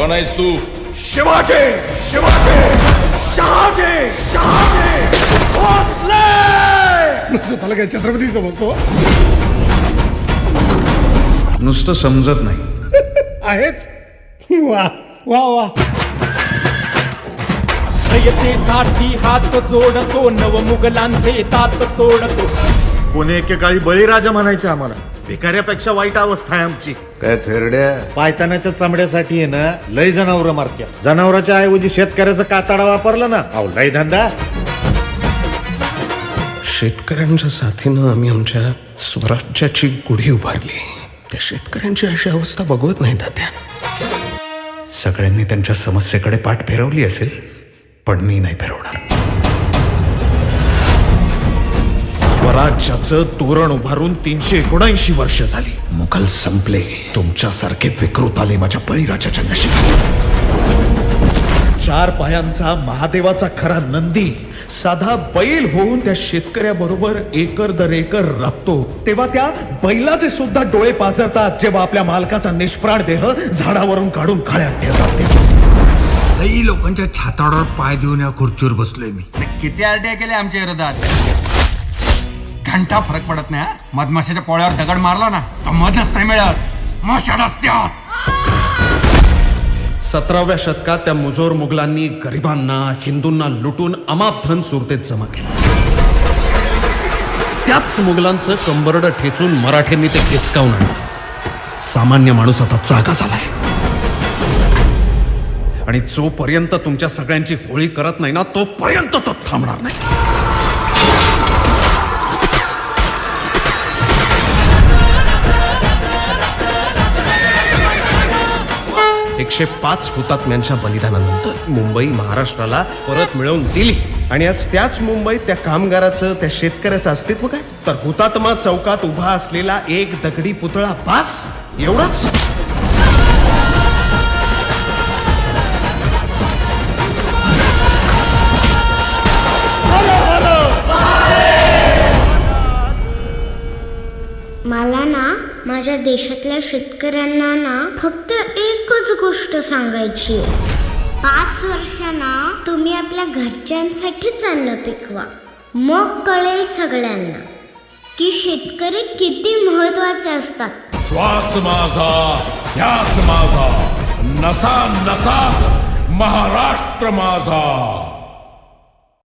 कोण आहेस तू? शिवाजी शिवाजी शहाजी शहाजी भोसले. स्वतःला काय छत्रपती समजतो? नुसतं समजत नाही. आहेच. वा वा वा. साठी हात जोडतो, नव मुघलांचे तात तोडतो. कोणी एकेकाळी बळीराजा म्हणायचे आम्हाला. भिकाऱ्यापेक्षा वाईट अवस्था आहे आमची. काय थेरड्या? पायतानाच्या चमड्यासाठी आहे ना लय जनावर मारत्या. जनावराच्या ऐवजी शेतकऱ्याचा कातडा वापरला ना, अहो लय धंदा. शेतकऱ्यांच्या साथीनं आम्ही आमच्या स्वराज्याची गुढी उभारली. त्या शेतकऱ्यांची अशी अवस्था बघवत नाही तात्या. सगळ्यांनी त्यांच्या समस्येकडे पाठ फिरवली असेल, पण मी नाही फिरवणार. स्वराज्याचं तोरण उभारून 379 वर्ष झाली. मुघल संपले. तुमच्यासारखे विकृत आले माझ्या बळीराजाच्या नशिबात. 4 पायांचा महादेवाचा खरा नंदी साधा बैल होऊन त्या शेतकऱ्याबरोबर एकर दर एकर राबतो, तेव्हा त्या बैलाचे सुद्धा डोळे पाजरतात जेव्हा आपल्या मालकाचा निष्प्राण देह झाडावरून काढून खळ्यात ठेवतात. लई लोकांच्या छाताडावर पाय देऊन या खुर्चीवर बसलोय मी. किती आरटीआय केले आमच्या विरोधात. घंटा फरक पडत नाही. मधमाशाच्या पोळ्यावर दगड मारला ना तर मध नसते मिळत, माशा नसत्यात. 17व्या शतकात त्या मुजोर मुघलांनी गरिबांना हिंदूंना लुटून अमाप धन सुरतेत जमा केलं. त्याच मुघलांचं कंबरडं ठेचून मराठ्यांनी ते हिसकावून आणलं. सामान्य माणूस आता जागा झालाय. आणि जोपर्यंत तुमच्या सगळ्यांची होळी करत नाही ना, तोपर्यंत तो थांबणार नाही. 105 हुतात्म्यांच्या बलिदानानंतर मुंबई महाराष्ट्राला परत मिळवून दिली. आणि आज त्याच मुंबईत त्या कामगाराचं, त्या शेतकऱ्याचं अस्तित्व काय? तर हुतात्मा चौकात उभा असलेला एक दगडी पुतळा बास, एवढंच. मला ना माझ्या देशातल्या शेतकऱ्यांना ना फक्त एकच गोष्ट सांगायची आहे. 5 वर्ष ना तुम्ही आपल्या घरच्यांसाठीच अन्न पिकवा. मग कळेल सगळ्यांना की शेतकरी किती महत्वाचे असतात. श्वास माझा, ध्यास माझा, नसा नसात महाराष्ट्र माझा.